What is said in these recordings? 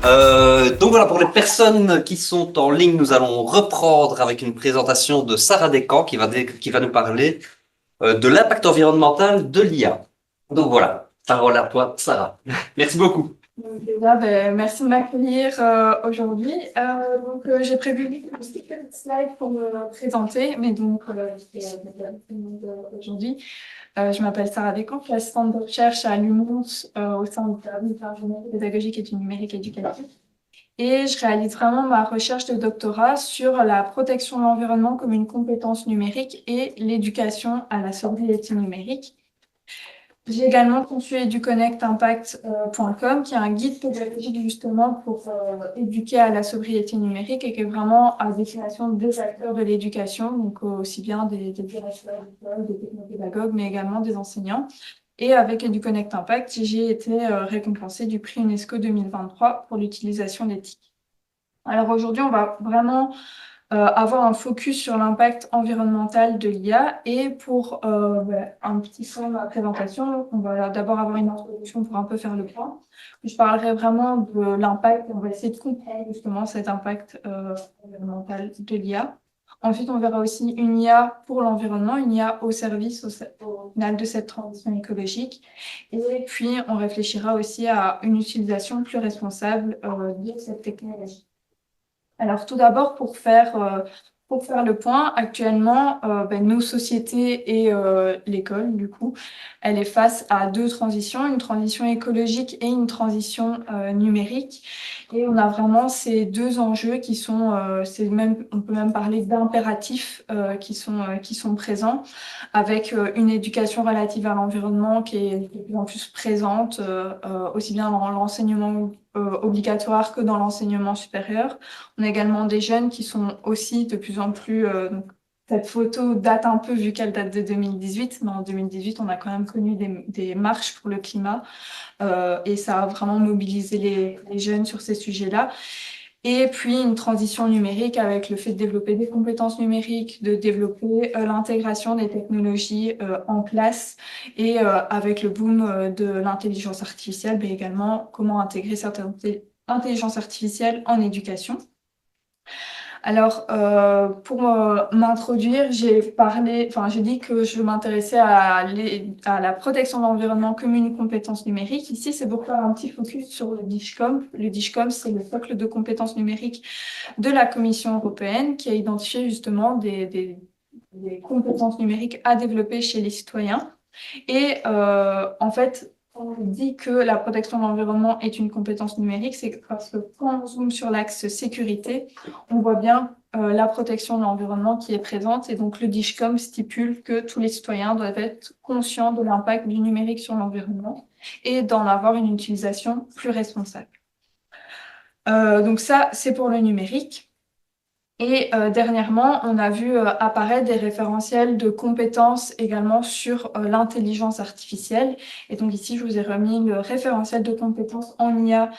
Donc voilà, pour les personnes qui sont en ligne, nous allons reprendre avec une présentation de Sarah Descamps qui va nous parler de l'impact environnemental de l'IA. Donc voilà, parole à toi, Sarah. Merci beaucoup. Donc déjà, merci de m'accueillir aujourd'hui. J'ai prévu quelques slides pour me présenter, mais je vais tout le monde, aujourd'hui. Je m'appelle Sarah Descamps, je suis assistante de recherche à l'UMONS au sein du service d'ingénierie pédagogique et du numérique éducatif. Et je réalise vraiment ma recherche de doctorat sur la protection de l'environnement comme une compétence numérique et l'éducation à la sobriété numérique. J'ai également conçu educonnectimpact.com, qui est un guide pédagogique justement pour éduquer à la sobriété numérique et qui est vraiment à destination des acteurs de l'éducation, donc aussi bien des directeurs d'école, des technopédagogues, mais également des enseignants. Et avec EduConnect Impact, j'ai été récompensée du prix UNESCO 2023 pour l'utilisation d'éthique. Alors aujourd'hui, on va vraiment avoir un focus sur l'impact environnemental de l'IA. Et pour un petit point de ma présentation, on va d'abord avoir une introduction pour un peu faire le point. Je parlerai vraiment de l'impact, on va essayer de comprendre justement cet impact environnemental de l'IA. Ensuite, on verra aussi une IA pour l'environnement, une IA au service au final de cette transition écologique. Et puis, on réfléchira aussi à une utilisation plus responsable de cette technologie. Alors, tout d'abord, pour faire le point, actuellement, nos sociétés et l'école, du coup, elle est face à deux transitions, une transition écologique et une transition numérique. Et on a vraiment ces deux enjeux qui sont, on peut même parler d'impératifs qui sont présents, avec une éducation relative à l'environnement qui est de plus en plus présente, aussi bien dans l'enseignement obligatoire que dans l'enseignement supérieur. On a également des jeunes qui sont aussi de plus en plus... cette photo date un peu vu qu'elle date de 2018, mais en 2018, on a quand même connu des marches pour le climat et ça a vraiment mobilisé les jeunes sur ces sujets-là. Et puis une transition numérique avec le fait de développer des compétences numériques, de développer l'intégration des technologies en classe et avec le boom de l'intelligence artificielle, mais également comment intégrer certaines intelligences artificielles en éducation. Alors, pour m'introduire, j'ai dit que je m'intéressais à la protection de l'environnement comme une compétence numérique. Ici, c'est pour faire un petit focus sur le DIGCOM. Le DIGCOM, c'est le socle de compétences numériques de la Commission européenne qui a identifié justement des compétences numériques à développer chez les citoyens. Et en fait, on dit que la protection de l'environnement est une compétence numérique, c'est parce que quand on zoome sur l'axe sécurité, on voit bien la protection de l'environnement qui est présente. Et donc, le DIGCOM stipule que tous les citoyens doivent être conscients de l'impact du numérique sur l'environnement et d'en avoir une utilisation plus responsable. Donc ça, c'est pour le numérique. Et dernièrement, on a vu apparaître des référentiels de compétences également sur l'intelligence artificielle. Et donc ici, je vous ai remis le référentiel de compétences en IA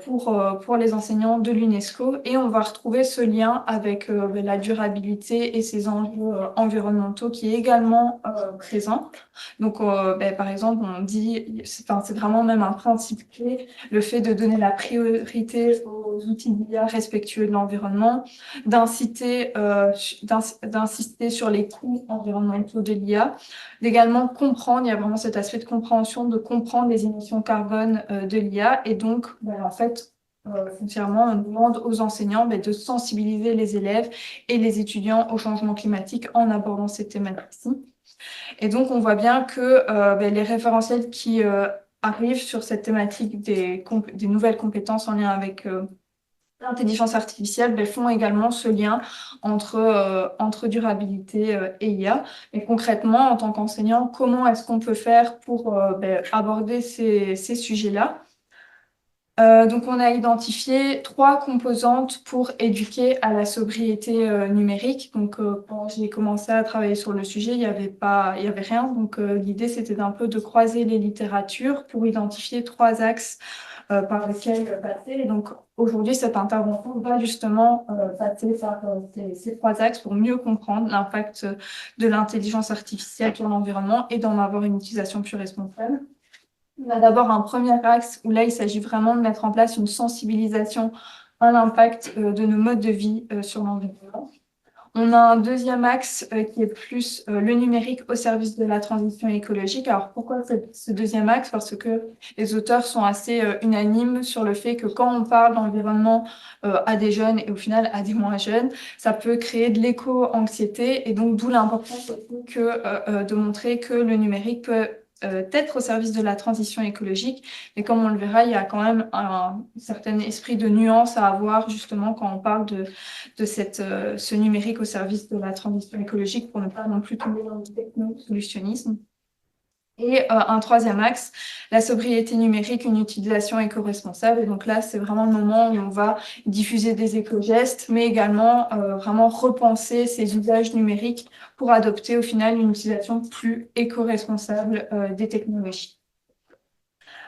pour les enseignants de l'UNESCO. Et on va retrouver ce lien avec la durabilité et ses enjeux environnementaux qui est également présent. Donc, par exemple, on dit, c'est vraiment même un principe clé, le fait de donner la priorité aux outils d'IA respectueux de l'environnement, d'insister sur les coûts environnementaux de l'IA, d'également comprendre, il y a vraiment cet aspect de compréhension, de comprendre les émissions carbone de l'IA. Et donc, en fait, foncièrement, on demande aux enseignants de sensibiliser les élèves et les étudiants au changement climatique en abordant ces thématiques-ci. Et donc, on voit bien que les référentiels qui arrivent sur cette thématique des nouvelles compétences en lien avec l'intelligence artificielle font également ce lien entre durabilité et IA. Mais concrètement, en tant qu'enseignant, comment est-ce qu'on peut faire pour aborder ces sujets-là? Donc, on a identifié trois composantes pour éduquer à la sobriété numérique. Donc, quand j'ai commencé à travailler sur le sujet, il y avait rien. Donc, l'idée, c'était d'un peu de croiser les littératures pour identifier trois axes par lesquels passer. Et donc, aujourd'hui, cette intervention va justement passer par ces trois axes pour mieux comprendre l'impact de l'intelligence artificielle sur l'environnement et d'en avoir une utilisation plus responsable. On a d'abord un premier axe où là, il s'agit vraiment de mettre en place une sensibilisation à l'impact de nos modes de vie sur l'environnement. On a un deuxième axe qui est plus le numérique au service de la transition écologique. Alors pourquoi ce deuxième axe? Parce que les auteurs sont assez unanimes sur le fait que quand on parle d'environnement à des jeunes et au final à des moins jeunes, ça peut créer de l'éco-anxiété et donc d'où l'importance de montrer que le numérique peut être au service de la transition écologique. Mais comme on le verra, il y a quand même un certain esprit de nuance à avoir justement quand on parle de ce numérique au service de la transition écologique pour ne pas non plus tomber dans le techno-solutionnisme. Et un troisième axe, la sobriété numérique, une utilisation éco-responsable. Et donc là, c'est vraiment le moment où on va diffuser des éco-gestes, mais également vraiment repenser ces usages numériques pour adopter au final une utilisation plus éco-responsable des technologies.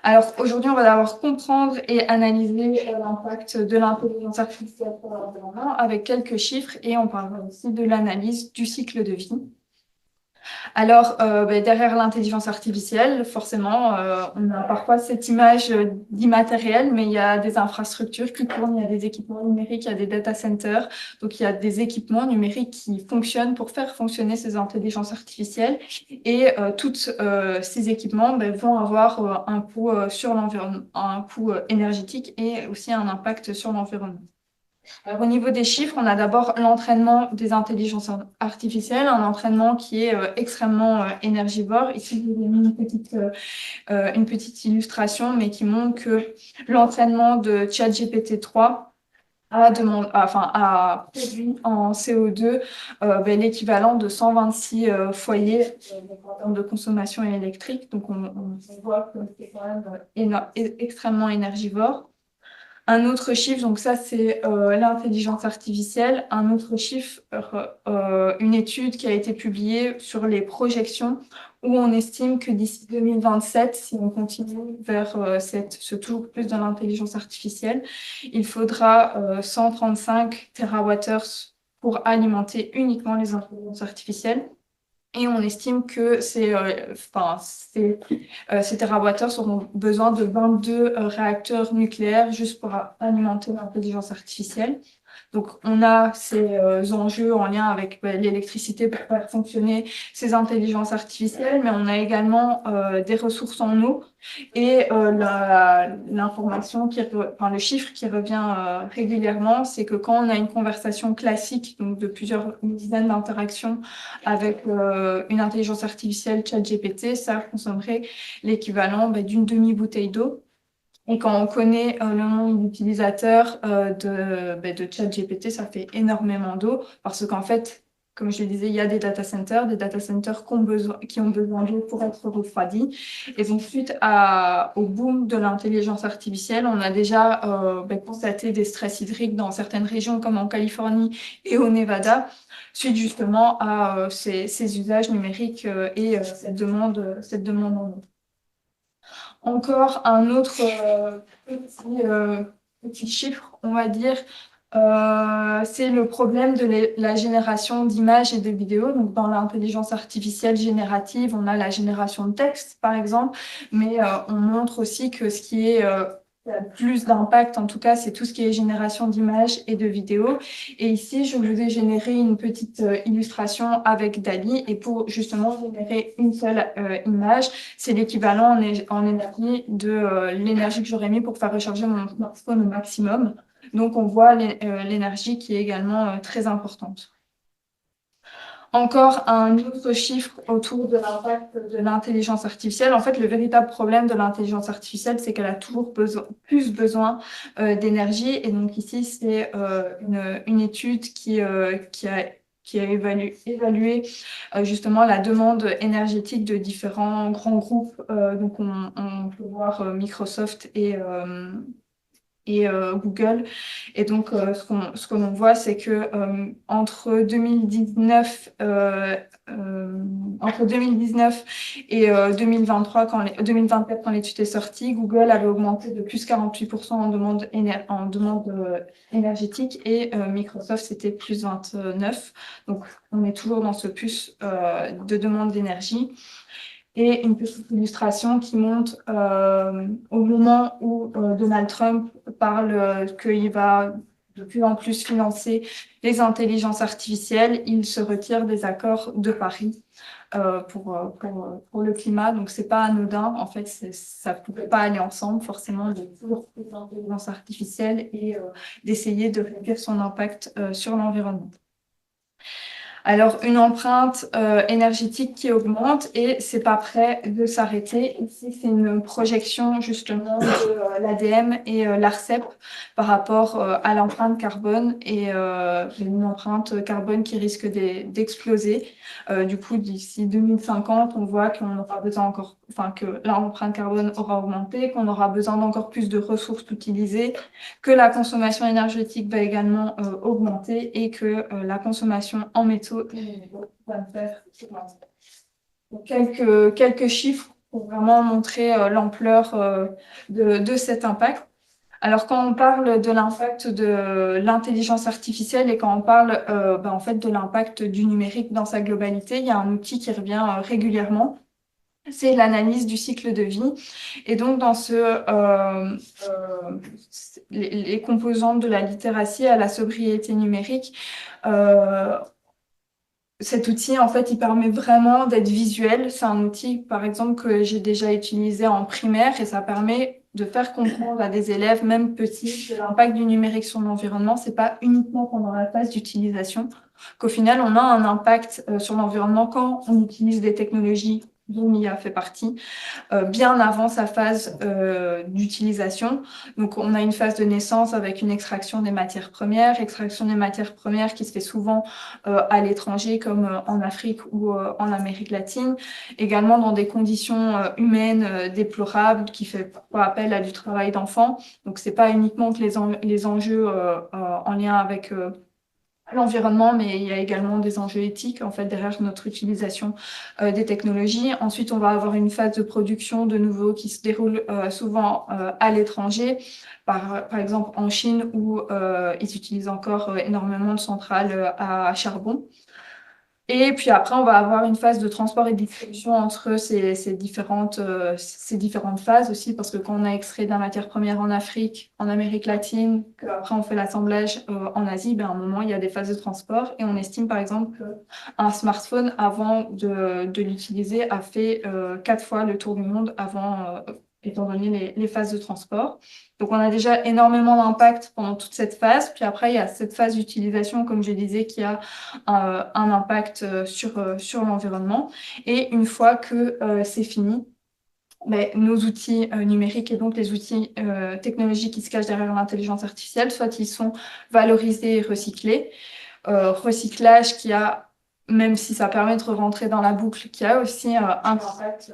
Alors aujourd'hui, on va d'abord comprendre et analyser l'impact de l'intelligence artificielle sur l'environnement avec quelques chiffres et on parlera aussi de l'analyse du cycle de vie. Alors, derrière l'intelligence artificielle, forcément, on a parfois cette image d'immatériel, mais il y a des infrastructures qui tournent, il y a des équipements numériques, il y a des data centers. Donc, il y a des équipements numériques qui fonctionnent pour faire fonctionner ces intelligences artificielles. Et toutes ces équipements vont avoir un coût sur l'environnement, un coût énergétique et aussi un impact sur l'environnement. Alors, au niveau des chiffres, on a d'abord l'entraînement des intelligences artificielles, un entraînement qui est extrêmement énergivore. Ici, je vous ai mis une petite illustration, mais qui montre que l'entraînement de ChatGPT 3 a produit en CO2 l'équivalent de 126 foyers en termes de consommation électrique. Donc, on voit que c'est quand même extrêmement énergivore. Un autre chiffre, donc ça c'est l'intelligence artificielle. Un autre chiffre, une étude qui a été publiée sur les projections où on estime que d'ici 2027, si on continue vers ce toujours plus de l'intelligence artificielle, il faudra 135 TWh pour alimenter uniquement les intelligences artificielles. Et on estime que ces TWh auront besoin de 22 réacteurs nucléaires juste pour alimenter l'intelligence artificielle. Donc, on a ces enjeux en lien avec l'électricité pour faire fonctionner ces intelligences artificielles, mais on a également des ressources en eau et le chiffre qui revient régulièrement, c'est que quand on a une conversation classique, donc de plusieurs dizaines d'interactions avec une intelligence artificielle ChatGPT, ça consommerait l'équivalent d'une demi-bouteille d'eau. Et quand on connaît le nombre d'utilisateurs de ChatGPT, ça fait énormément d'eau parce qu'en fait, comme je le disais, il y a des data centers qui ont besoin d'eau pour être refroidis. Et donc, suite au boom de l'intelligence artificielle, on a déjà constaté des stress hydriques dans certaines régions comme en Californie et au Nevada, suite justement à ces usages numériques et cette demande en eau. Encore un autre petit chiffre, on va dire, c'est le problème de la génération d'images et de vidéos. Donc, dans l'intelligence artificielle générative, on a la génération de texte, par exemple, mais on montre aussi que ce qui est a plus d'impact, en tout cas, c'est tout ce qui est génération d'images et de vidéos. Et ici, je vous ai généré une petite illustration avec DALL-E. Et pour justement générer une seule image, c'est l'équivalent en énergie de l'énergie que j'aurais mis pour faire recharger mon smartphone au maximum. Donc, on voit l'énergie qui est également très importante. Encore un autre chiffre autour de l'impact de l'intelligence artificielle. En fait, le véritable problème de l'intelligence artificielle, c'est qu'elle a toujours plus besoin d'énergie. Et donc ici, c'est une étude qui a évalué justement la demande énergétique de différents grands groupes. Donc, on peut voir Microsoft et Google. Et donc, ce que l'on voit, c'est que entre 2019 et 2024, quand l'étude est sortie, Google avait augmenté de plus 48% en demande énergétique et Microsoft, c'était plus 29%. Donc, on est toujours dans ce plus de demande d'énergie. et une petite illustration qui montre au moment où Donald Trump parle qu'il va de plus en plus financer les intelligences artificielles, il se retire des accords de Paris pour le climat. Donc, c'est pas anodin. En fait, ça ne pouvait pas aller ensemble, forcément, de toujours plus d'intelligence artificielle et d'essayer de réduire son impact sur l'environnement. Alors, une empreinte énergétique qui augmente et c'est pas prêt de s'arrêter. Ici, c'est une projection justement de l'ADM et l'ARCEP par rapport à l'empreinte carbone et une empreinte carbone qui risque d'exploser. Du coup, d'ici 2050, on voit qu'on aura besoin encore, enfin que l'empreinte carbone aura augmenté, qu'on aura besoin d'encore plus de ressources utilisées, que la consommation énergétique va également augmenter et que la consommation en métaux va faire augmenter. Donc, quelques chiffres pour vraiment montrer l'ampleur de cet impact. Alors, quand on parle de l'impact de l'intelligence artificielle et quand on parle en fait de l'impact du numérique dans sa globalité, il y a un outil qui revient régulièrement, c'est l'analyse du cycle de vie. Et donc, dans les composantes de la littératie à la sobriété numérique, cet outil, en fait, il permet vraiment d'être visuel. C'est un outil, par exemple, que j'ai déjà utilisé en primaire et ça permet de faire comprendre à des élèves, même petits, que l'impact du numérique sur l'environnement, c'est pas uniquement pendant la phase d'utilisation, qu'au final, on a un impact sur l'environnement quand on utilise des technologies dont l'IA fait partie, bien avant sa phase d'utilisation. Donc, on a une phase de naissance avec une extraction des matières premières qui se fait souvent à l'étranger, comme en Afrique ou en Amérique latine. Également dans des conditions humaines déplorables, qui fait parfois appel à du travail d'enfant. Donc, c'est pas uniquement que les enjeux en lien avec l'environnement, mais il y a également des enjeux éthiques en fait derrière notre utilisation des technologies. Ensuite, on va avoir une phase de production de nouveau qui se déroule souvent à l'étranger, par exemple en Chine où ils utilisent encore énormément de centrales à charbon. Et puis après, on va avoir une phase de transport et de distribution entre ces différentes phases aussi, parce que quand on a extrait de la matière première en Afrique, en Amérique latine, qu'après on fait l'assemblage en Asie, ben, à un moment, il y a des phases de transport. Et on estime par exemple qu'un smartphone, avant de l'utiliser, a fait 4 fois le tour du monde avant, étant donné les phases de transport. Donc, on a déjà énormément d'impact pendant toute cette phase. Puis après, il y a cette phase d'utilisation, comme je disais, qui a un impact sur l'environnement. Et une fois que c'est fini, ben, nos outils numériques et donc les outils technologiques qui se cachent derrière l'intelligence artificielle, soit ils sont valorisés et recyclés. Recyclage qui a, même si ça permet de rentrer dans la boucle, qui a aussi un impact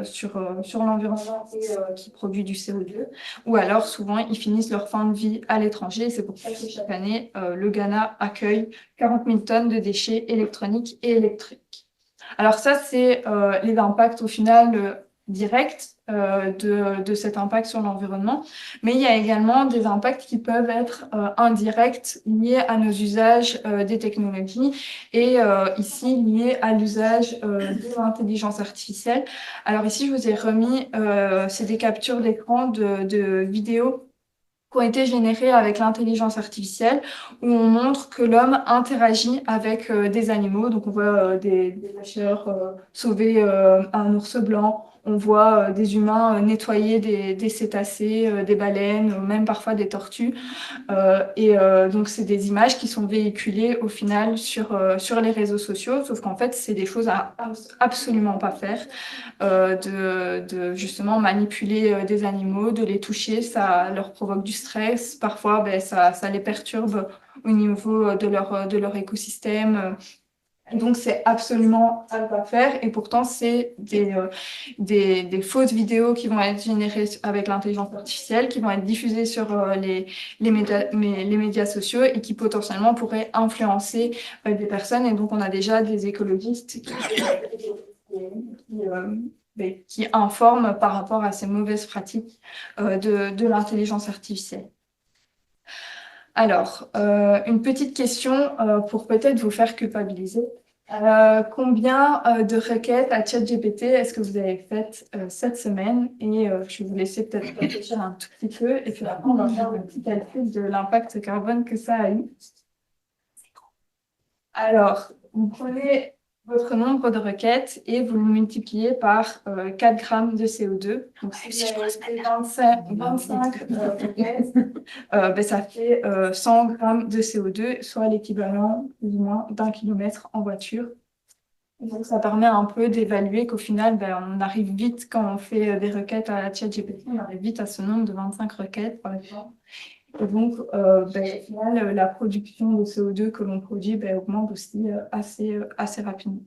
sur l'environnement et qui produit du CO2. Ou alors, souvent, ils finissent leur fin de vie à l'étranger. C'est pour ça que chaque année, le Ghana accueille 40 000 tonnes de déchets électroniques et électriques. Alors ça, c'est les impacts au final directs de cet impact sur l'environnement. Mais il y a également des impacts qui peuvent être indirects liés à nos usages des technologies et ici liés à l'usage de l'intelligence artificielle. Alors ici, je vous ai remis, c'est des captures d'écran de vidéos qui ont été générées avec l'intelligence artificielle, où on montre que l'homme interagit avec des animaux. Donc, on voit des pêcheurs sauver un ours blanc, on voit des humains nettoyer des cétacés, des baleines, même parfois des tortues. Donc, c'est des images qui sont véhiculées au final sur les réseaux sociaux, sauf qu'en fait, c'est des choses à absolument pas faire, de justement manipuler des animaux, de les toucher, ça leur provoque du stress. Parfois, ben, ça les perturbe au niveau de leur écosystème. Donc, c'est absolument à ne pas faire. Et pourtant, c'est des fausses vidéos qui vont être générées avec l'intelligence artificielle, qui vont être diffusées sur les médias sociaux et qui potentiellement pourraient influencer des personnes. Et donc, on a déjà des écologistes qui informent par rapport à ces mauvaises pratiques de l'intelligence artificielle. Alors, une petite question pour peut-être vous faire culpabiliser. Combien de requêtes à ChatGPT est-ce que vous avez faites cette semaine? Et je vais vous laisser peut-être réfléchir un tout petit peu. Et puis après, on va faire un petit calcul de l'impact carbone que ça a eu. Alors, vous prenez votre nombre de requêtes et vous le multipliez par 4 grammes de CO2. Donc, si vous avez fait 25 requêtes, ben, ça fait 100 grammes de CO2, soit l'équivalent plus ou moins d'un kilomètre en voiture. Donc, ça permet un peu d'évaluer qu'au final, ben, on arrive vite, quand on fait des requêtes à la ChatGPT, on arrive vite à ce nombre de 25 requêtes, par exemple. Et donc, ben, au final, la production de CO2 que l'on produit ben, augmente aussi assez rapidement.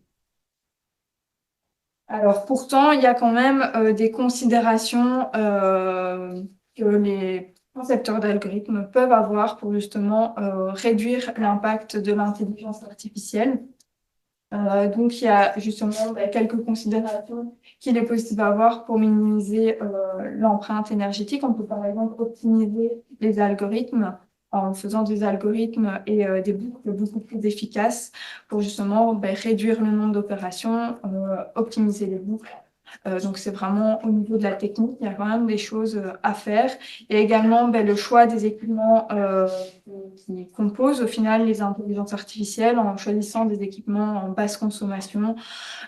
Alors, pourtant, il y a quand même des considérations que les concepteurs d'algorithmes peuvent avoir pour justement réduire l'impact de l'intelligence artificielle. Donc, il y a justement quelques considérations qu'il est possible d'avoir pour minimiser l'empreinte énergétique. On peut par exemple optimiser les algorithmes en faisant des algorithmes et des boucles beaucoup plus efficaces pour justement réduire le nombre d'opérations, optimiser les boucles. Donc, c'est vraiment au niveau de la technique, il y a quand même des choses à faire. Et également, le choix des équipements qui composent au final les intelligences artificielles en choisissant des équipements en basse consommation,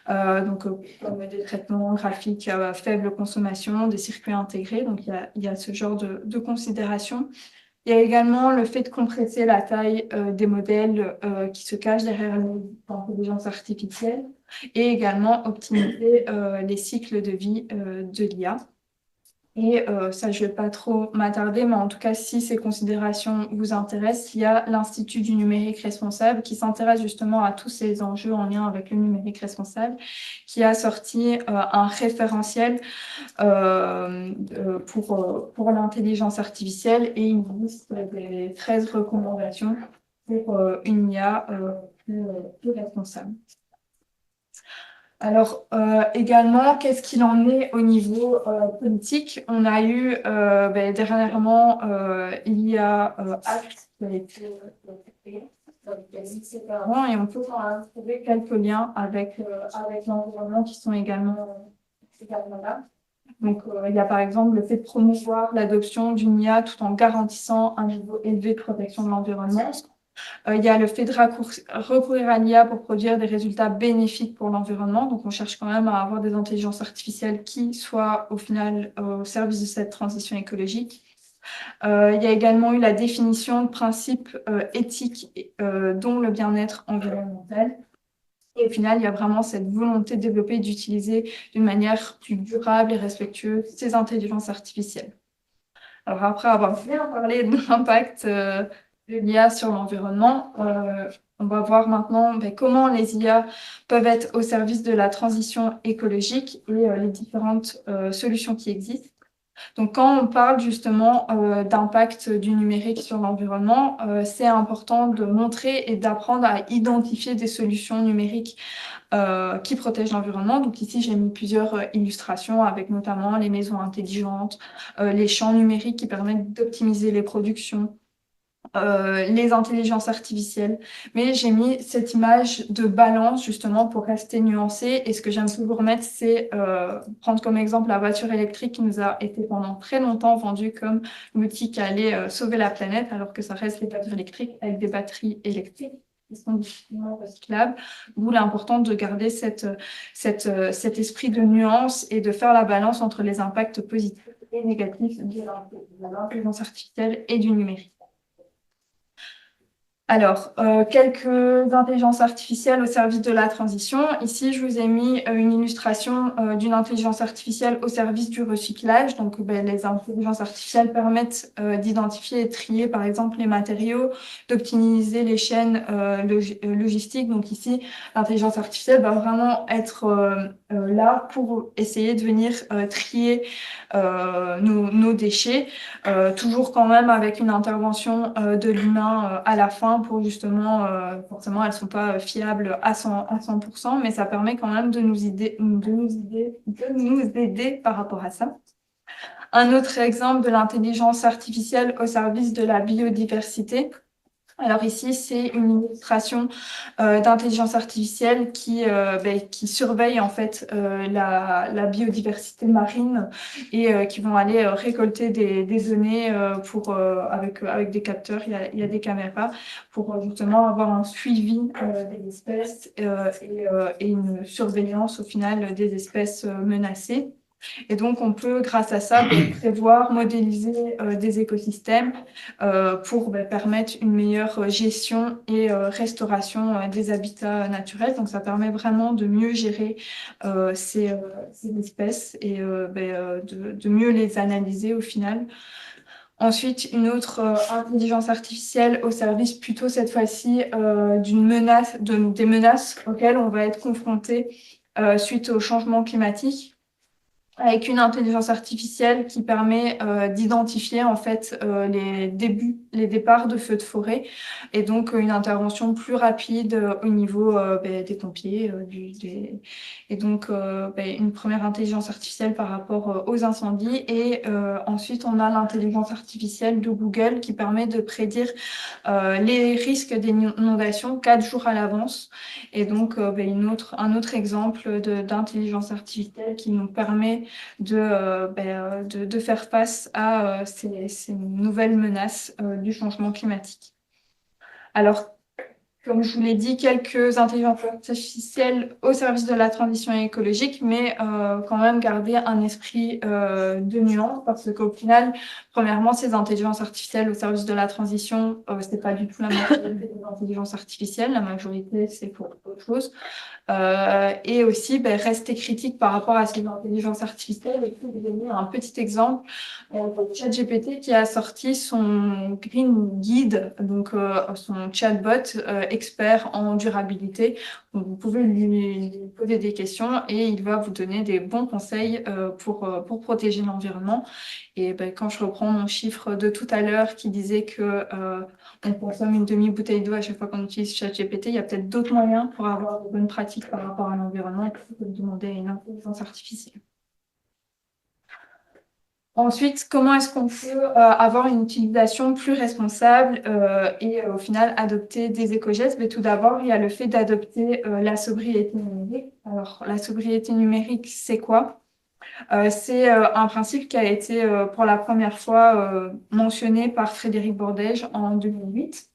comme des traitements graphiques à faible consommation, des circuits intégrés. Donc, il y a ce genre de considérations. Il y a également le fait de compresser la taille des modèles qui se cachent derrière l'intelligence artificielle et également optimiser les cycles de vie de l'IA. Et ça, je ne vais pas trop m'attarder, mais en tout cas, si ces considérations vous intéressent, il y a l'Institut du numérique responsable qui s'intéresse justement à tous ces enjeux en lien avec le numérique responsable, qui a sorti un référentiel pour l'intelligence artificielle et une liste des 13 recommandations pour une IA plus responsable. Alors, également, qu'est-ce qu'il en est au niveau politique? On a eu dernièrement, il y a Acte qui a été créé et on peut trouver quelques liens avec l'environnement qui sont également là. Donc, il y a par exemple le fait de promouvoir l'adoption d'une IA tout en garantissant un niveau élevé de protection de l'environnement. Il y a le fait de recourir à l'IA pour produire des résultats bénéfiques pour l'environnement. Donc, on cherche quand même à avoir des intelligences artificielles qui soient au final au service de cette transition écologique. Il y a également eu la définition de principes éthiques, dont le bien-être environnemental. Et au final, il y a vraiment cette volonté de développer et d'utiliser d'une manière plus durable et respectueuse ces intelligences artificielles. Alors, après avoir bien parlé de l'impact de l'IA sur l'environnement, on va voir maintenant comment les IA peuvent être au service de la transition écologique et les différentes solutions qui existent. Donc, quand on parle justement d'impact du numérique sur l'environnement, c'est important de montrer et d'apprendre à identifier des solutions numériques qui protègent l'environnement. Donc ici, j'ai mis plusieurs illustrations avec notamment les maisons intelligentes, les champs numériques qui permettent d'optimiser les productions, les intelligences artificielles. Mais j'ai mis cette image de balance justement pour rester nuancée. Et ce que j'aime toujours mettre, c'est prendre comme exemple la voiture électrique qui nous a été pendant très longtemps vendue comme l'outil qui allait sauver la planète, alors que ça reste les voitures électriques avec des batteries électriques qui sont difficilement recyclables, d'où l'important de garder cet esprit de nuance et de faire la balance entre les impacts positifs et négatifs de l'intelligence artificielle et du numérique. Alors, quelques intelligences artificielles au service de la transition. Ici, je vous ai mis une illustration d'une intelligence artificielle au service du recyclage. Donc, les intelligences artificielles permettent d'identifier et trier, par exemple, les matériaux, d'optimiser les chaînes logistiques. Donc ici, l'intelligence artificielle va vraiment être là pour essayer de venir trier nos déchets, toujours quand même avec une intervention de l'humain à la fin pour justement, forcément, elles sont pas fiables à 100%, mais ça permet quand même de nous aider par rapport à ça. Un autre exemple de l'intelligence artificielle au service de la biodiversité. Alors ici, c'est une illustration d'intelligence artificielle qui surveille en fait la biodiversité marine et qui vont aller récolter des données avec des capteurs, il y a des caméras pour justement avoir un suivi des espèces et une surveillance au final des espèces menacées. Et donc, on peut, grâce à ça, prévoir, modéliser des écosystèmes pour permettre une meilleure gestion et restauration des habitats naturels. Donc, ça permet vraiment de mieux gérer ces espèces et de mieux les analyser au final. Ensuite, une autre intelligence artificielle au service plutôt cette fois-ci des menaces auxquelles on va être confronté suite au changement climatique, avec une intelligence artificielle qui permet d'identifier en fait les départs de feux de forêt et donc une intervention plus rapide au niveau des pompiers et donc une première intelligence artificielle par rapport aux incendies et ensuite on a l'intelligence artificielle de Google qui permet de prédire les risques d'inondation 4 jours à l'avance et donc un autre exemple d'intelligence artificielle qui nous permet de faire face à ces nouvelles menaces du changement climatique. Alors, comme je vous l'ai dit, quelques intelligences artificielles au service de la transition écologique, mais quand même garder un esprit de nuance, parce qu'au final, premièrement, ces intelligences artificielles au service de la transition, c'est pas du tout la majorité des intelligences artificielles, la majorité, c'est pour autre chose. Et aussi rester critique par rapport à ces intelligences artificielles. Et puis, vous donner un petit exemple, ChatGPT qui a sorti son Green Guide, donc son chatbot expert en durabilité. Donc, vous pouvez lui poser des questions et il va vous donner des bons conseils pour protéger l'environnement. Et quand je reprends mon chiffre de tout à l'heure qui disait que on consomme une demi-bouteille d'eau à chaque fois qu'on utilise ChatGPT, il y a peut-être d'autres moyens pour avoir de bonnes pratiques par rapport à l'environnement plutôt que de demander à une intelligence artificielle. Ensuite, comment est-ce qu'on peut avoir une utilisation plus responsable et au final adopter des éco-gestes? Mais tout d'abord, il y a le fait d'adopter la sobriété numérique. Alors, la sobriété numérique, c'est quoi? C'est un principe qui a été pour la première fois mentionné par Frédéric Bordège en 2008.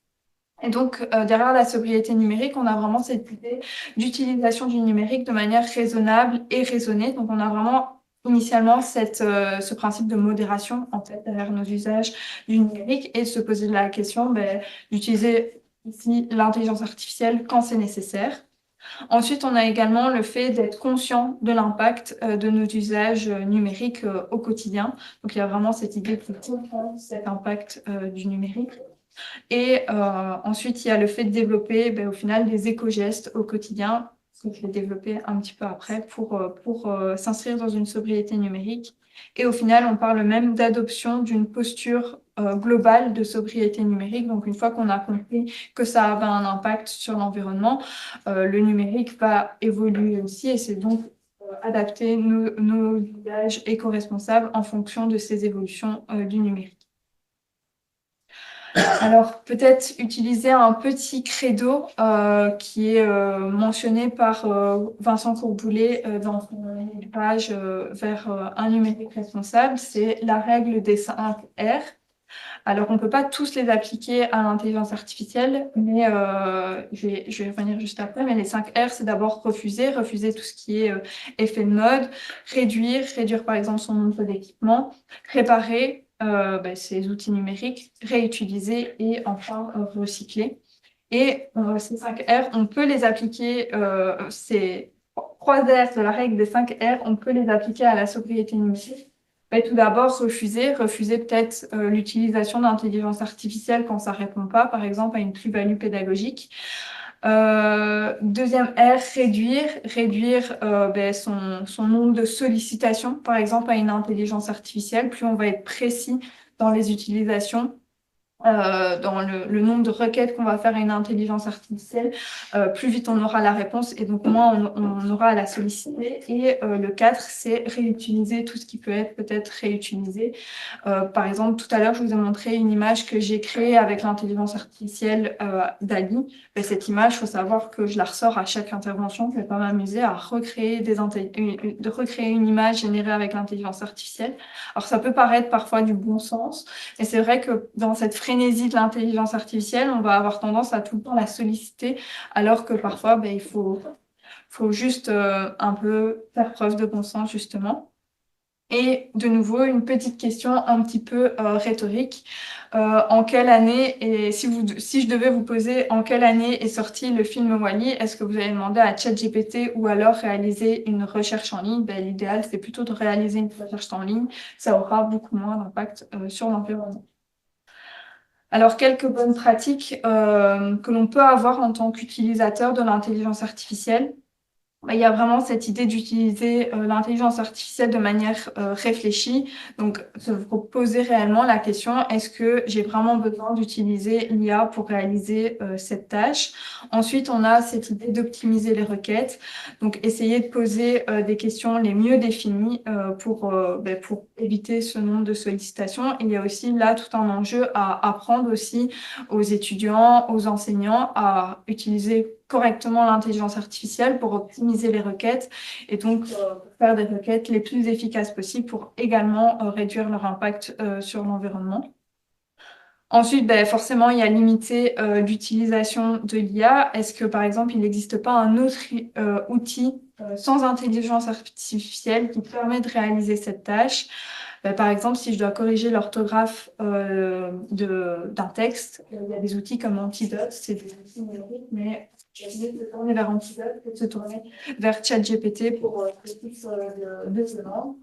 Et donc, derrière la sobriété numérique, on a vraiment cette idée d'utilisation du numérique de manière raisonnable et raisonnée. Donc, on a vraiment initialement ce principe de modération en fait derrière nos usages du numérique et se poser la question d'utiliser ici l'intelligence artificielle quand c'est nécessaire. Ensuite, on a également le fait d'être conscient de l'impact de nos usages numériques au quotidien. Donc, il y a vraiment cette idée de comprendre cet impact du numérique. Et ensuite, il y a le fait de développer au final des éco-gestes au quotidien, ce que je vais développer un petit peu après pour s'inscrire dans une sobriété numérique. Et au final, on parle même d'adoption d'une posture globale de sobriété numérique. Donc, une fois qu'on a compris que ça avait un impact sur l'environnement, le numérique va évoluer aussi et c'est donc adapter nos usages éco-responsables en fonction de ces évolutions du numérique. Alors, peut-être utiliser un petit credo qui est mentionné par Vincent Courboulet dans son page vers un numérique responsable, c'est la règle des 5 R. Alors, on ne peut pas tous les appliquer à l'intelligence artificielle, mais je vais revenir juste après. Mais les 5 R, c'est d'abord refuser tout ce qui est effet de mode, réduire par exemple son nombre d'équipements, réparer ces outils numériques, réutiliser et enfin recycler. Et ces 5 R, on peut les appliquer, ces 3 R de la règle des 5 R, on peut les appliquer à la sobriété numérique. Tout d'abord, refuser peut-être l'utilisation d'intelligence artificielle quand ça répond pas, par exemple, à une plus-value pédagogique. Deuxième R, réduire son nombre de sollicitations, par exemple, à une intelligence artificielle. Plus on va être précis dans les utilisations, dans le nombre de requêtes qu'on va faire à une intelligence artificielle, plus vite on aura la réponse et donc moins on aura à la solliciter. Et le 4, c'est réutiliser tout ce qui peut être peut-être réutilisé. Par exemple, tout à l'heure, je vous ai montré une image que j'ai créée avec l'intelligence artificielle DALL-E. Et cette image, il faut savoir que je la ressors à chaque intervention. Je ne vais pas m'amuser à recréer de recréer une image générée avec l'intelligence artificielle. Alors, ça peut paraître parfois du bon sens, mais c'est vrai que dans cette frénésie de l'intelligence artificielle, on va avoir tendance à tout le temps la solliciter, alors que parfois, ben, il faut juste un peu faire preuve de bon sens, justement. Et de nouveau, une petite question un petit peu rhétorique. En quelle année, et si je devais vous poser en quelle année est sorti le film Wall-E, est-ce que vous allez demander à ChatGPT ou alors réaliser une recherche en ligne? Ben, l'idéal, c'est plutôt de réaliser une recherche en ligne. Ça aura beaucoup moins d'impact sur l'environnement. Alors, quelques bonnes pratiques que l'on peut avoir en tant qu'utilisateur de l'intelligence artificielle. Il y a vraiment cette idée d'utiliser l'intelligence artificielle de manière réfléchie. Donc, se poser réellement la question, est-ce que j'ai vraiment besoin d'utiliser l'IA pour réaliser cette tâche? Ensuite, on a cette idée d'optimiser les requêtes. Donc, essayer de poser des questions les mieux définies pour éviter ce nombre de sollicitations. Il y a aussi là tout un enjeu à apprendre aussi aux étudiants, aux enseignants à utiliser correctement l'intelligence artificielle pour optimiser les requêtes et donc faire des requêtes les plus efficaces possibles pour également réduire leur impact sur l'environnement. Ensuite, ben, forcément, il y a limité l'utilisation de l'IA. Est-ce que, par exemple, il n'existe pas un autre outil sans intelligence artificielle qui permet de réaliser cette tâche? Ben, par exemple, si je dois corriger l'orthographe d'un texte, il y a des outils comme Antidote, c'est des outils numériques, mais j'ai décidé de se tourner vers Antidote et de se tourner vers ChatGPT pour ce type de demande.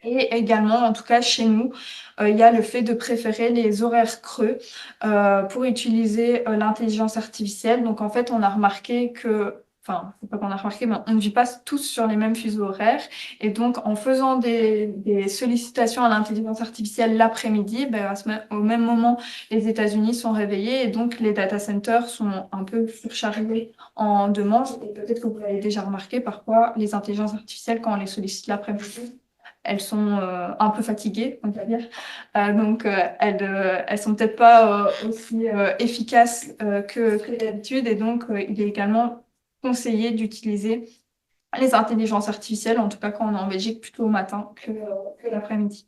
Et également, en tout cas chez nous, il y a le fait de préférer les horaires creux pour utiliser l'intelligence artificielle. Donc en fait, on a remarqué que, enfin, c'est pas qu'on a remarqué, mais on ne vit pas tous sur les mêmes fuseaux horaires. Et donc, en faisant des sollicitations à l'intelligence artificielle l'après-midi, ben, au même moment, les États-Unis sont réveillés et donc les data centers sont un peu surchargés en demande. Et peut-être que vous l'avez déjà remarqué, parfois, les intelligences artificielles, quand on les sollicite l'après-midi, elles sont un peu fatiguées, on va dire. Elles sont peut-être pas aussi efficaces que d'habitude. Et donc, il est également conseillé d'utiliser les intelligences artificielles, en tout cas quand on est en Belgique, plutôt au matin que l'après-midi.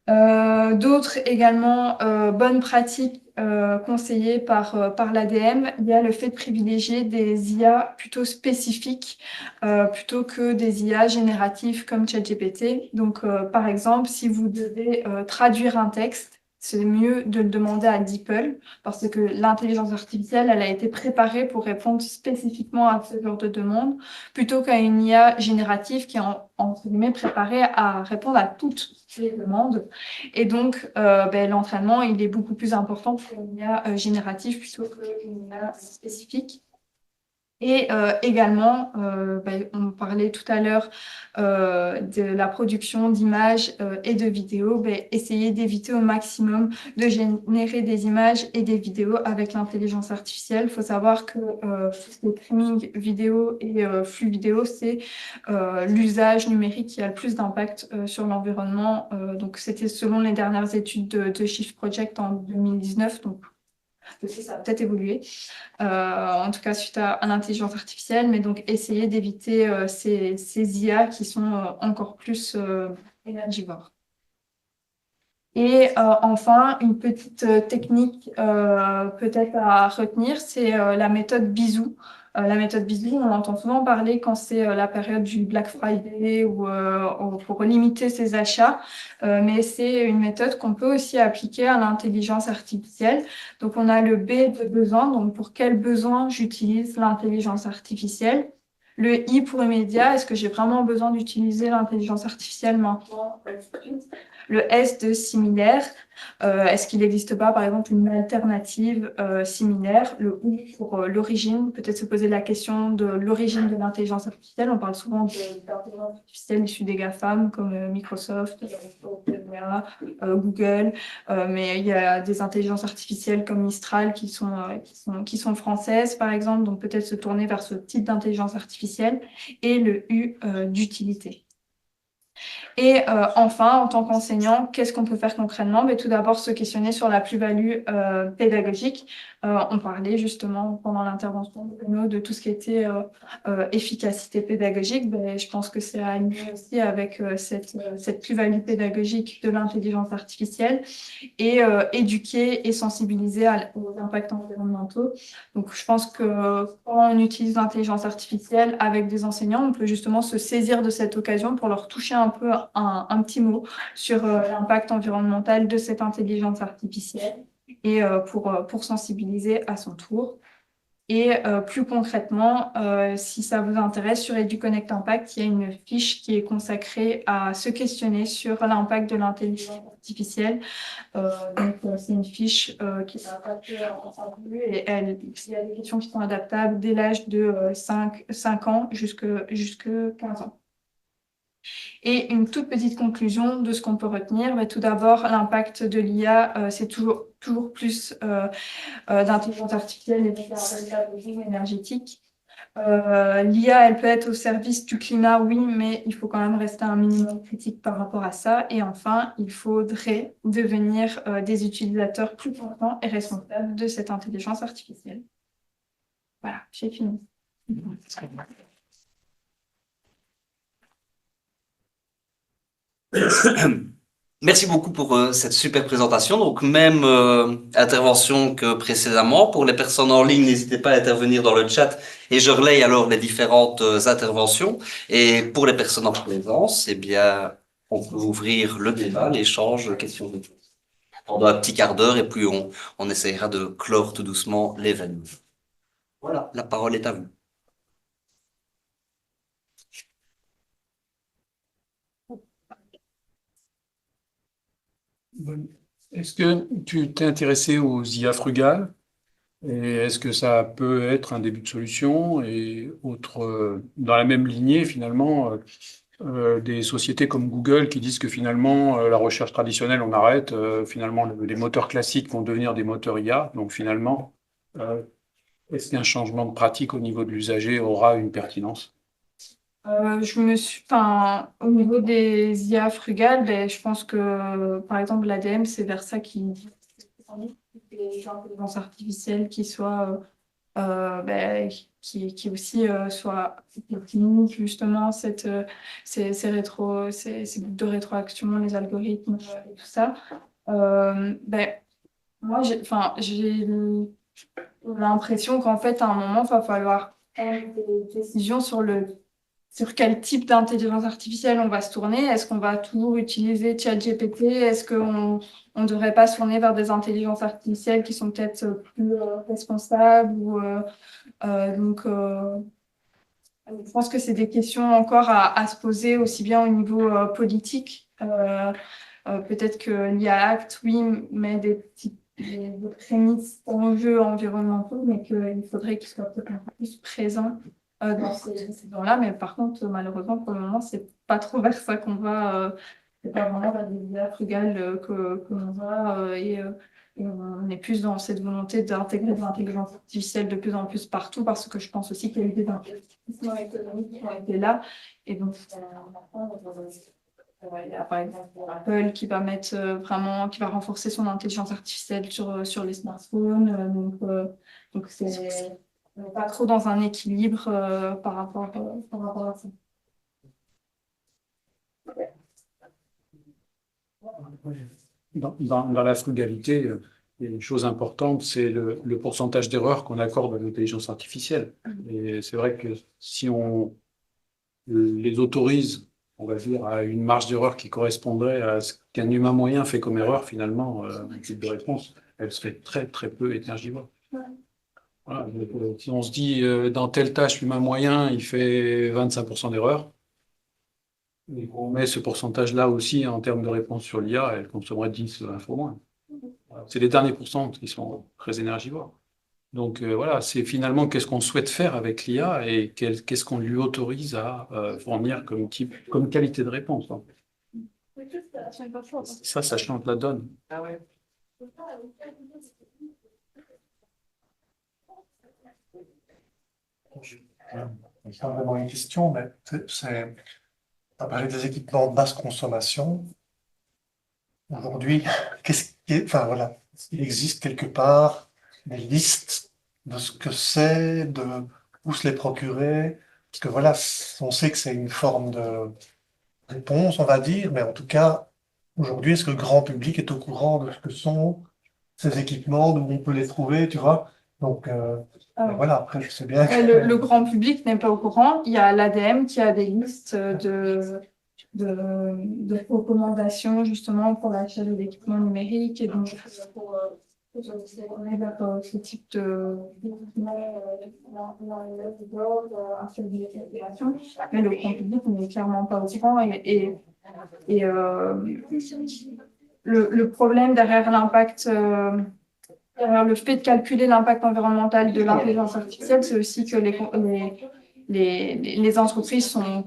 D'autres également bonnes pratiques conseillées par l'ADM, il y a le fait de privilégier des IA plutôt spécifiques plutôt que des IA génératives comme ChatGPT. Donc, par exemple, si vous devez traduire un texte, c'est mieux de le demander à DeepL parce que l'intelligence artificielle, elle a été préparée pour répondre spécifiquement à ce genre de demande plutôt qu'à une IA générative qui est entre guillemets préparée à répondre à toutes les demandes. Et donc, l'entraînement, il est beaucoup plus important pour une IA générative plutôt qu'une IA spécifique. Et également, on parlait tout à l'heure de la production d'images et de vidéos, essayer d'éviter au maximum de générer des images et des vidéos avec l'intelligence artificielle. Il faut savoir que le streaming vidéo et flux vidéo, c'est l'usage numérique qui a le plus d'impact sur l'environnement. Donc, c'était selon les dernières études de Shift Project en 2019. Donc, ça a peut-être évolué, en tout cas suite à l'intelligence artificielle, mais donc essayer d'éviter ces IA qui sont encore plus énergivores. Et enfin, une petite technique peut-être à retenir, c'est la méthode bisou. La méthode bisou, on entend souvent parler quand c'est la période du Black Friday ou pour limiter ses achats, mais c'est une méthode qu'on peut aussi appliquer à l'intelligence artificielle. Donc, on a le B de besoin, donc pour quel besoin j'utilise l'intelligence artificielle. Le I pour immédiat, est-ce que j'ai vraiment besoin d'utiliser l'intelligence artificielle maintenant? Le S de similaire, est-ce qu'il n'existe pas, par exemple, une alternative similaire? Le O pour l'origine, peut-être se poser la question de l'origine de l'intelligence artificielle. On parle souvent d'intelligence artificielle issue des GAFAM, comme Microsoft, OpenAI, Google, mais il y a des intelligences artificielles comme Mistral qui sont françaises, par exemple, donc peut-être se tourner vers ce type d'intelligence artificielle et le U d'utilité. Et enfin, en tant qu'enseignant, qu'est-ce qu'on peut faire concrètement? Mais tout d'abord, se questionner sur la plus-value pédagogique. On parlait justement pendant l'intervention de Bruno de tout ce qui était efficacité pédagogique. Ben, je pense que c'est aligné aussi avec cette plus-value pédagogique de l'intelligence artificielle et éduquer et sensibiliser aux impacts environnementaux. Donc, je pense que quand on utilise l'intelligence artificielle avec des enseignants, on peut justement se saisir de cette occasion pour leur toucher un peu un petit mot sur l'impact environnemental de cette intelligence artificielle et pour sensibiliser à son tour. Et plus concrètement, si ça vous intéresse, sur EduConnect Impact, il y a une fiche qui est consacrée à se questionner sur l'impact de l'intelligence artificielle. C'est une fiche qui est adaptée et il y a des questions qui sont adaptables dès l'âge de 5 ans jusque 15 ans. Et une toute petite conclusion de ce qu'on peut retenir. Mais tout d'abord, l'impact de l'IA, c'est toujours plus d'intelligence artificielle et de énergétique. L'IA, elle peut être au service du climat, oui, mais il faut quand même rester un minimum critique par rapport à ça. Et enfin, il faudrait devenir des utilisateurs plus conscients et responsables de cette intelligence artificielle. Voilà, j'ai fini. Merci beaucoup pour cette super présentation. Donc, même intervention que précédemment. Pour les personnes en ligne, n'hésitez pas à intervenir dans le chat et je relaye alors les différentes interventions. Et pour les personnes en présence, eh bien, on peut ouvrir le débat, l'échange, questions-réponses pendant un petit quart d'heure et puis on essaiera de clore tout doucement l'événement. Voilà, la parole est à vous. Est-ce que tu t'es intéressé aux IA frugales et est-ce que ça peut être un début de solution et dans la même lignée finalement des sociétés comme Google qui disent que finalement la recherche traditionnelle on arrête, finalement les moteurs classiques vont devenir des moteurs IA, donc finalement est-ce qu'un changement de pratique au niveau de l'usager aura une pertinence? Au niveau des IA frugales, ben, je pense que, par exemple, l'ADM, c'est vers ça des intelligences artificielles qui soient, ben, qui aussi soient, qui limitent justement ces boucles de rétroaction, les algorithmes et tout ça. Ben, moi, j'ai l'impression qu'en fait, à un moment, il va falloir prendre des décisions sur quel type d'intelligence artificielle on va se tourner. Est-ce qu'on va toujours utiliser ChatGPT? Est-ce qu'on ne devrait pas se tourner vers des intelligences artificielles qui sont peut-être plus responsables je pense que c'est des questions encore à se poser aussi bien au niveau politique. Peut-être que l'IA Act, oui, met des prémices d'enjeux environnementaux, mais qu'il faudrait qu'ils soient peut-être un peu plus présents dans ces là. Mais par contre, malheureusement, pour le moment, c'est pas trop vers ça qu'on va. C'est pas vraiment vers des idées frugales que l'on va. Et on est plus dans cette volonté d'intégrer de l'intelligence artificielle de plus en plus partout, parce que je pense aussi qu'il y a eu des investissements économiques qui ont été là. Et donc, il y a par exemple Apple qui va mettre qui va renforcer son intelligence artificielle sur les smartphones. Donc on n'est pas trop dans un équilibre par rapport à ça. Dans la frugalité, il y a une chose importante, c'est le pourcentage d'erreurs qu'on accorde à l'intelligence artificielle. Et c'est vrai que si on les autorise, on va dire, à une marge d'erreur qui correspondrait à ce qu'un humain moyen fait comme erreur, finalement, un type de réponse, elle serait très, très peu énergivore. Voilà. Donc, si on se dit, dans telle tâche, l'humain moyen, il fait 25% d'erreurs, et qu'on met ce pourcentage-là aussi en termes de réponse sur l'IA, elle consommerait 10 fois moins. Voilà. C'est les derniers pourcents qui sont très énergivores. Donc voilà, c'est finalement qu'est-ce qu'on souhaite faire avec l'IA et qu'est-ce qu'on lui autorise à fournir comme qualité de réponse, en fait. Ça change la donne. Ah ouais. C'est pas vraiment une question, mais on a parlé des équipements de basse consommation. Aujourd'hui, enfin voilà, il existe quelque part des listes de ce que c'est, de où se les procurer, parce que voilà, on sait que c'est une forme de réponse, on va dire, mais en tout cas, aujourd'hui, est-ce que le grand public est au courant de ce que sont ces équipements, d'où on peut les trouver, tu vois? Donc, voilà, après, je sais bien que... Le grand public n'est pas au courant. Il y a l'ADEME qui a des listes de recommandations justement pour l'achat de l'équipement numérique et donc pour se tourner vers ce type d'équipement un seul de l'application. Mais le grand public n'est clairement pas au courant et le problème derrière l'impact derrière le fait de calculer l'impact environnemental de l'intelligence artificielle, c'est aussi que les entreprises sont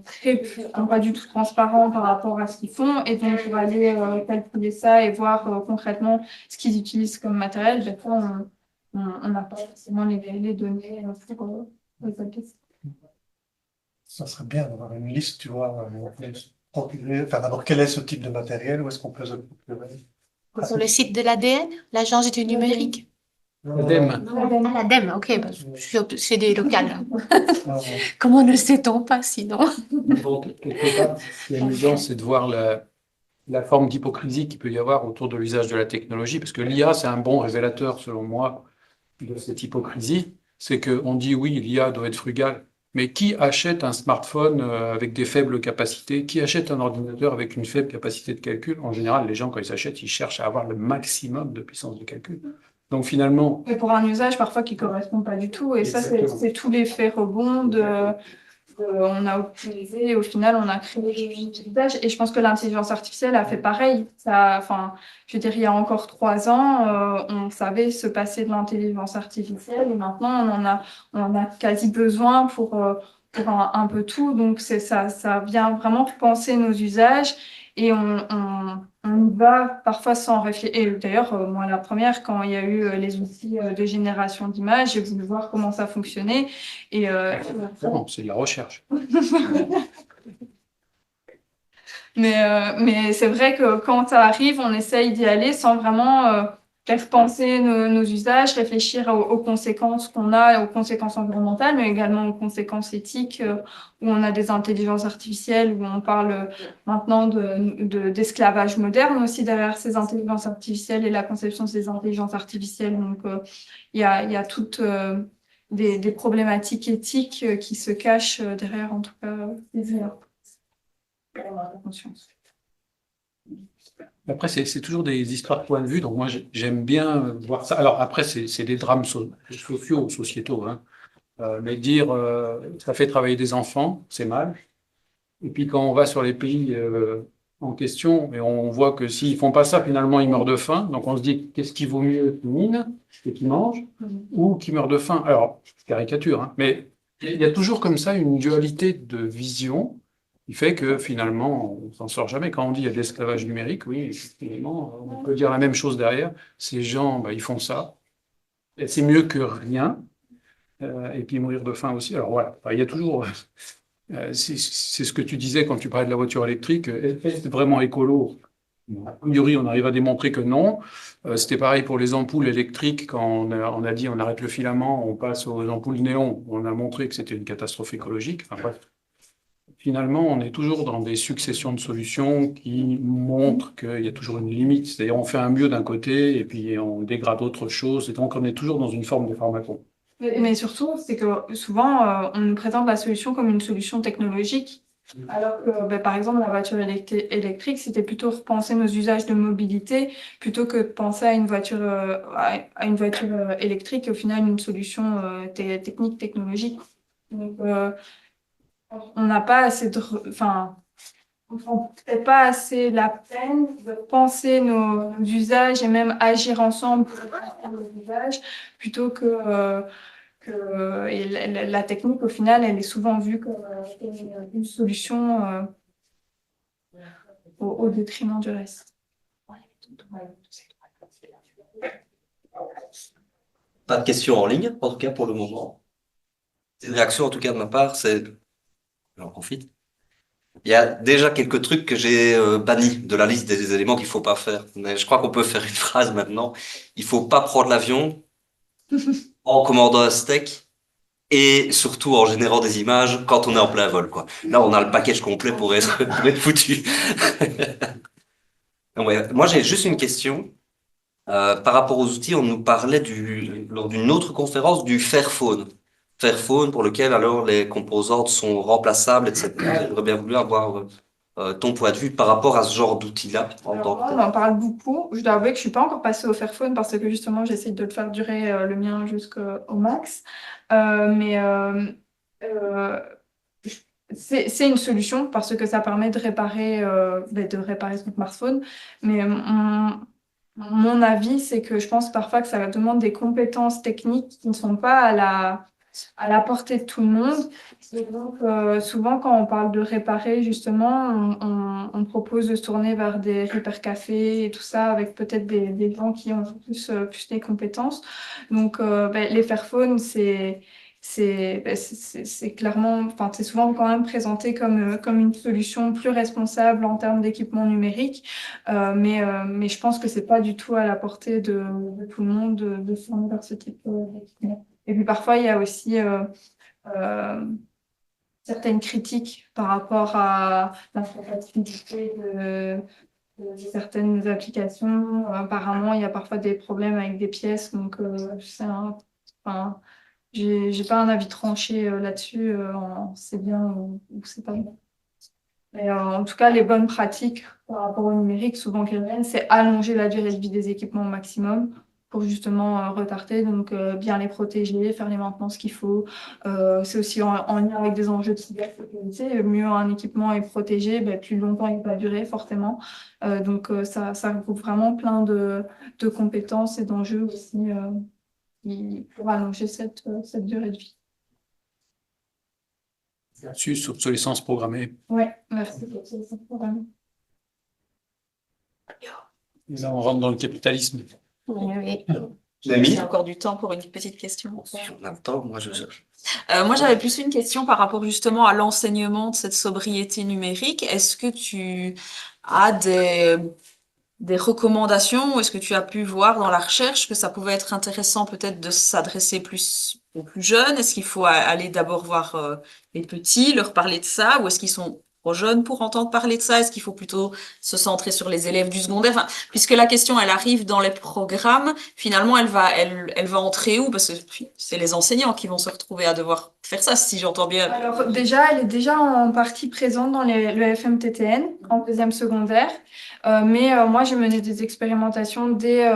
pas du tout transparents par rapport à ce qu'ils font. Et donc, pour aller calculer ça et voir concrètement ce qu'ils utilisent comme matériel, des fois, on n'a pas forcément les données pour récolter ça. Ça serait bien d'avoir une liste, tu vois, procurer, enfin d'abord quel est ce type de matériel, où est-ce qu'on peut se le procurer. Sur le site de l'ADN, l'Agence du numérique. L'ADEME. Ah, l'ADEME, ok, bah, c'est des locales. Ah, Comment ne sait-on pas sinon? Donc, quelque part, ce qui est amusant, c'est de voir la forme d'hypocrisie qu'il peut y avoir autour de l'usage de la technologie, parce que l'IA, c'est un bon révélateur, selon moi, de cette hypocrisie. C'est qu'on dit oui, l'IA doit être frugale, mais qui achète un smartphone avec des faibles capacités? Qui achète un ordinateur avec une faible capacité de calcul? En général, les gens, quand ils s'achètent, ils cherchent à avoir le maximum de puissance de calcul. Donc finalement, Et pour un usage parfois qui correspond pas du tout. Et ça, c'est tout l'effet rebond on a optimisé et au final, on a créé des usages. Et je pense que l'intelligence artificielle a fait pareil. Enfin, je veux dire, il y a encore 3 ans, on savait se passer de l'intelligence artificielle et maintenant, on en a quasi besoin pour un peu tout. Donc, ça vient vraiment repenser nos usages et on y va parfois sans réfléchir. Et d'ailleurs, moi, la première, quand il y a eu les outils de génération d'images, j'ai voulu voir comment ça fonctionnait. Et bon, c'est de la recherche. mais c'est vrai que quand ça arrive, on essaye d'y aller sans vraiment faire penser nos usages, réfléchir aux conséquences qu'on a, aux conséquences environnementales, mais également aux conséquences éthiques, où on a des intelligences artificielles, où on parle maintenant d'esclavage moderne aussi derrière ces intelligences artificielles et la conception de ces intelligences artificielles. Donc, il y a toutes des problématiques éthiques qui se cachent derrière, en tout cas, les IA. Conscience. Après, c'est toujours des histoires de point de vue, donc moi j'aime bien voir ça. Alors après, c'est des drames sociaux, sociétaux, hein. Mais dire ça fait travailler des enfants, c'est mal. Et puis quand on va sur les pays en question, et on voit que s'ils font pas ça, finalement ils meurent de faim. Donc on se dit qu'est-ce qui vaut mieux qu'ils minent et qu'ils mangent ou qu'ils meurent de faim. Alors, caricature, hein, mais il y a toujours comme ça une dualité de vision qui fait que finalement, on s'en sort jamais. Quand on dit il y a de l'esclavage numérique, oui, effectivement, on peut dire la même chose derrière. Ces gens, bah, ils font ça. Et c'est mieux que rien. Et puis mourir de faim aussi. Alors voilà, enfin, il y a toujours. C'est ce que tu disais quand tu parlais de la voiture électrique. Est-ce vraiment écolo? A priori, on arrive à démontrer que non. C'était pareil pour les ampoules électriques. Quand on a dit on arrête le filament, on passe aux ampoules néon. On a montré que c'était une catastrophe écologique. Enfin bref. Finalement, on est toujours dans des successions de solutions qui montrent qu'il y a toujours une limite. C'est-à-dire, on fait un mieux d'un côté et puis on dégrade autre chose. Et donc, on est toujours dans une forme de pharmacon. Mais surtout, c'est que souvent, on nous présente la solution comme une solution technologique. Alors que, par exemple, la voiture électrique, c'était plutôt repenser nos usages de mobilité plutôt que de penser à une voiture, électrique, au final, une solution technique, technologique. Donc, on n'a pas assez enfin, on prend peut-être pas assez la peine de penser nos usages et même agir ensemble pour penser nos usages plutôt et la technique, au final, elle est souvent vue comme une solution au détriment du reste. Pas de questions en ligne, en tout cas pour le moment. Une réaction en tout cas de ma part, j'en profite. Il y a déjà quelques trucs que j'ai bannis de la liste des éléments qu'il faut pas faire. Mais je crois qu'on peut faire une phrase maintenant. Il faut pas prendre l'avion en commandant un steak et surtout en générant des images quand on est en plein vol, quoi. Là, on a le package complet pour être foutu. Ouais. Moi, j'ai juste une question. Par rapport aux outils, on nous parlait lors d'une autre conférence du Fairphone. Fairphone pour lequel alors les composantes sont remplaçables, etc. J'aurais bien voulu avoir ton point de vue par rapport à ce genre d'outil-là en tant Alors, que on en parle beaucoup. Je dois avouer que je suis pas encore passée au Fairphone parce que justement, j'essaie de le faire durer le mien jusqu'au max. Mais euh, c'est une solution parce que ça permet de réparer son smartphone. Mais mon avis, c'est que je pense parfois que ça demande des compétences techniques qui ne sont pas à la portée de tout le monde. Et donc, souvent, quand on parle de réparer, justement, on propose de se tourner vers des repair cafés et tout ça, avec peut-être des gens qui ont plus des compétences. Donc, les Fairphones, c'est clairement, enfin, c'est souvent quand même présenté comme une solution plus responsable en termes d'équipement numérique. Mais je pense que c'est pas du tout à la portée de tout le monde de se tourner vers ce type d'équipement. Et puis parfois, il y a aussi euh, certaines critiques par rapport à l'incompatibilité de certaines applications. Apparemment, il y a parfois des problèmes avec des pièces, donc enfin, j'ai pas un avis tranché là-dessus, c'est bien ou c'est pas bien. Mais en tout cas, les bonnes pratiques par rapport au numérique, souvent qu'elles viennent, c'est allonger la durée de vie des équipements au maximum pour justement retarder, donc bien les protéger, faire les maintenances qu'il faut. C'est aussi en lien avec des enjeux de cybersécurité. Mieux un équipement est protégé, ben, plus longtemps il va durer forcément. Donc ça regroupe vraiment plein de compétences et d'enjeux aussi pour allonger cette durée de vie. Versus obsolescence programmée. Ouais, merci pour ce programme. Et là, on rentre dans le capitalisme. Oui. Jamie? J'ai encore du temps pour une petite question. Si on a le temps, moi je cherche. Moi, j'avais plus une question par rapport justement à l'enseignement de cette sobriété numérique. Est-ce que tu as des recommandations ou est-ce que tu as pu voir dans la recherche que ça pouvait être intéressant peut-être de s'adresser plus aux plus jeunes? Est-ce qu'il faut aller d'abord voir les petits, leur parler de ça ou est-ce qu'ils sont trop jeunes pour entendre parler de ça? Est-ce qu'il faut plutôt se centrer sur les élèves du secondaire? Enfin, puisque la question, elle arrive dans les programmes, finalement, elle va entrer où? Parce que c'est les enseignants qui vont se retrouver à devoir faire ça, si j'entends bien. Alors déjà, elle est déjà en partie présente dans le FMTTN en deuxième secondaire. Mais moi, j'ai mené des expérimentations dès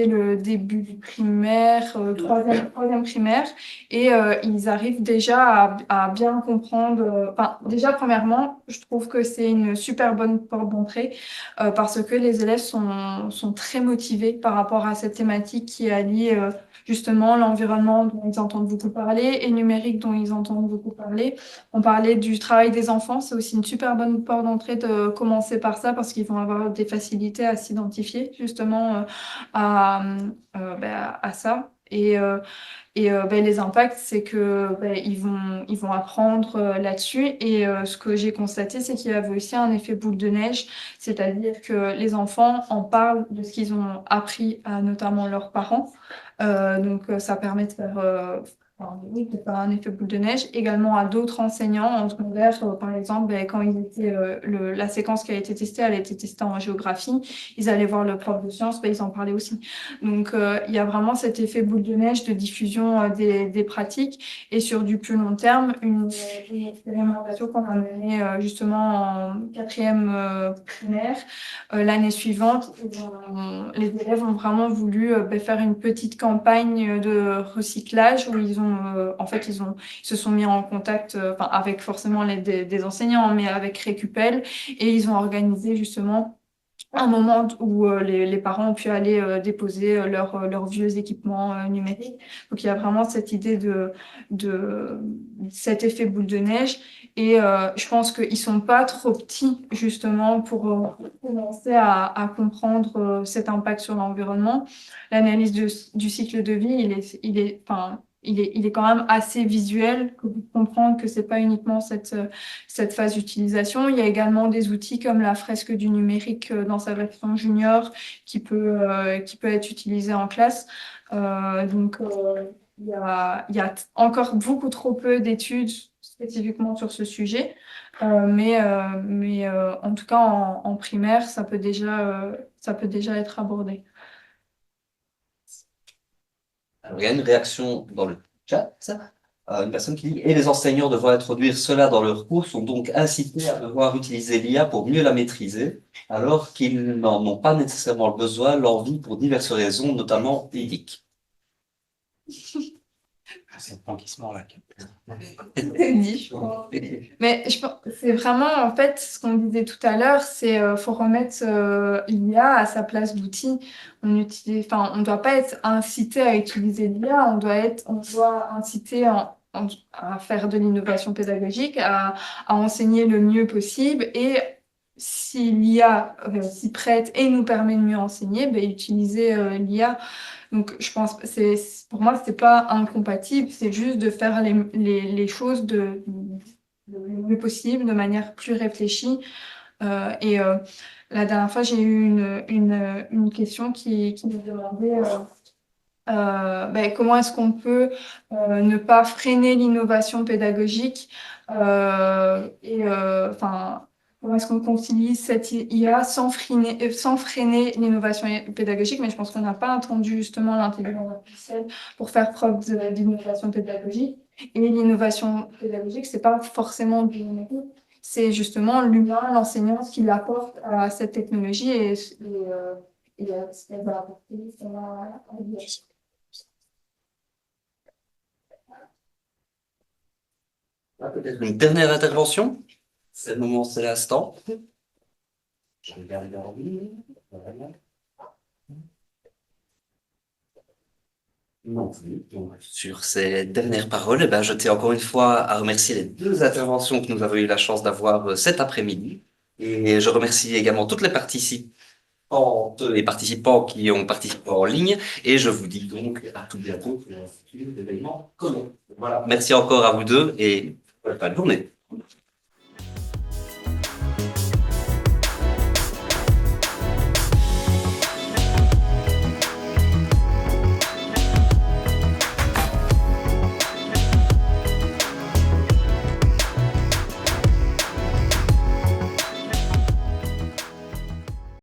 le début du primaire, troisième primaire. Et ils arrivent déjà à bien comprendre. Enfin, déjà, premièrement, je trouve que c'est une super bonne porte d'entrée parce que les élèves sont très motivés par rapport à cette thématique qui allie justement l'environnement dont ils entendent beaucoup parler et le numérique dont ils entendent beaucoup parler. On parlait du travail des enfants, c'est aussi une super bonne porte d'entrée de commencer par ça parce qu'ils vont avoir des facilités à s'identifier justement à ça. Et les impacts, c'est que ils vont apprendre là-dessus. Et ce que j'ai constaté, c'est qu'il y avait aussi un effet boule de neige, c'est-à-dire que les enfants en parlent de ce qu'ils ont appris à notamment leurs parents. Donc ça permet de faire oui, de faire un effet boule de neige. Également à d'autres enseignants en secondaire, par exemple, quand ils étaient la séquence qui a été testée, elle a été testée en géographie. Ils allaient voir le prof de sciences, ils en parlaient aussi. Donc il y a vraiment cet effet boule de neige de diffusion des pratiques et sur du plus long terme, une expérimentation qu'on a menée justement en quatrième primaire l'année suivante. Les élèves ont vraiment voulu faire une petite campagne de recyclage où ils se sont mis en contact avec forcément l'aide des enseignants, mais avec Récupel et ils ont organisé justement un moment où les parents ont pu aller déposer leurs vieux équipements numériques. Donc, il y a vraiment cette idée de cet effet boule de neige. Et je pense qu'ils sont pas trop petits, justement, pour commencer à comprendre cet impact sur l'environnement. L'analyse du cycle de vie, il est quand même assez visuel pour comprendre que c'est pas uniquement cette phase d'utilisation. Il y a également des outils comme la fresque du numérique dans sa version junior qui peut être utilisée en classe. Il y a encore beaucoup trop peu d'études spécifiquement sur ce sujet. En tout cas, en primaire, ça peut déjà être abordé. Alors, il y a une réaction dans le chat, une personne qui dit, et les enseignants devant introduire cela dans leurs cours sont donc incités à devoir utiliser l'IA pour mieux la maîtriser, alors qu'ils n'en ont pas nécessairement le besoin, l'envie pour diverses raisons, notamment éthiques. C'est le pan qui se mord là. Mais je pense que c'est vraiment, en fait, ce qu'on disait tout à l'heure, c'est faut remettre l'IA à sa place d'outil. On ne doit pas être incité à utiliser l'IA, on doit inciter à faire de l'innovation pédagogique, à enseigner le mieux possible. Et si l'IA s'y prête et nous permet de mieux enseigner, ben, utiliser l'IA. Donc, je pense, pour moi, c'est pas incompatible, c'est juste de faire les choses le mieux possible, de manière plus réfléchie. La dernière fois, j'ai eu une question qui me demandait comment est-ce qu'on peut ne pas freiner l'innovation pédagogique comment est-ce qu'on concilie cette IA sans freiner l'innovation pédagogique, mais je pense qu'on n'a pas entendu justement l'intelligence artificielle pour faire preuve d'innovation pédagogique. Et l'innovation pédagogique, c'est pas forcément du numérique, c'est justement l'humain, l'enseignant, ce qu'il apporte à cette technologie et ce qu'elle va apporter. Peut-être une dernière intervention. C'est le moment, c'est l'instant. Je regarde en ligne. Voilà. Non plus. Donc, sur ces dernières paroles, eh ben, je tiens encore une fois à remercier les deux interventions que nous avons eu la chance d'avoir cet après-midi. Et je remercie également toutes les participantes et participants qui ont participé en ligne. Et je vous dis donc à tout bientôt pour un futur événement commun. Voilà. Merci encore à vous deux et bonne journée.